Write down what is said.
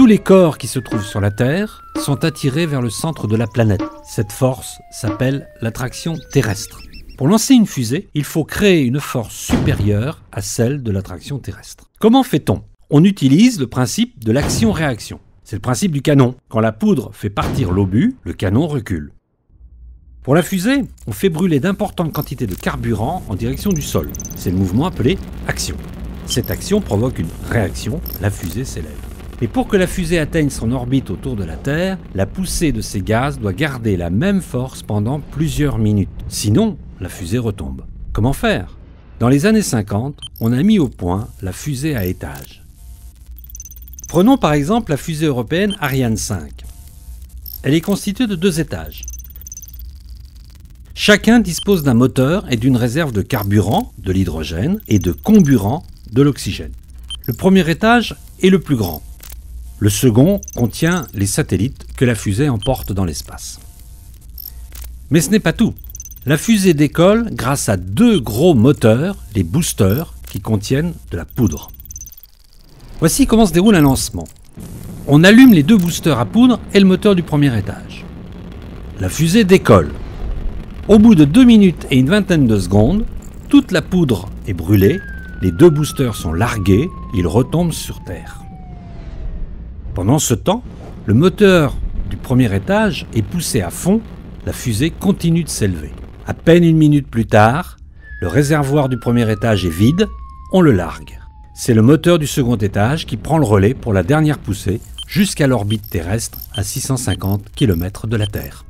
Tous les corps qui se trouvent sur la Terre sont attirés vers le centre de la planète. Cette force s'appelle l'attraction terrestre. Pour lancer une fusée, il faut créer une force supérieure à celle de l'attraction terrestre. Comment fait-on ? On utilise le principe de l'action-réaction. C'est le principe du canon. Quand la poudre fait partir l'obus, le canon recule. Pour la fusée, on fait brûler d'importantes quantités de carburant en direction du sol. C'est le mouvement appelé action. Cette action provoque une réaction, la fusée s'élève. Et pour que la fusée atteigne son orbite autour de la Terre, la poussée de ces gaz doit garder la même force pendant plusieurs minutes. Sinon, la fusée retombe. Comment faire ? Dans les années 50, on a mis au point la fusée à étages. Prenons par exemple la fusée européenne Ariane 5. Elle est constituée de 2 étages. Chacun dispose d'un moteur et d'une réserve de carburant, de l'hydrogène, et de comburant, de l'oxygène. Le premier étage est le plus grand. Le second contient les satellites que la fusée emporte dans l'espace. Mais ce n'est pas tout. La fusée décolle grâce à 2 gros moteurs, les boosters, qui contiennent de la poudre. Voici comment se déroule un lancement. On allume les 2 boosters à poudre et le moteur du premier étage. La fusée décolle. Au bout de 2 minutes et une vingtaine de secondes, toute la poudre est brûlée, les 2 boosters sont largués, ils retombent sur Terre. Pendant ce temps, le moteur du premier étage est poussé à fond, la fusée continue de s'élever. À peine 1 minute plus tard, le réservoir du premier étage est vide, on le largue. C'est le moteur du second étage qui prend le relais pour la dernière poussée jusqu'à l'orbite terrestre à 650 km de la Terre.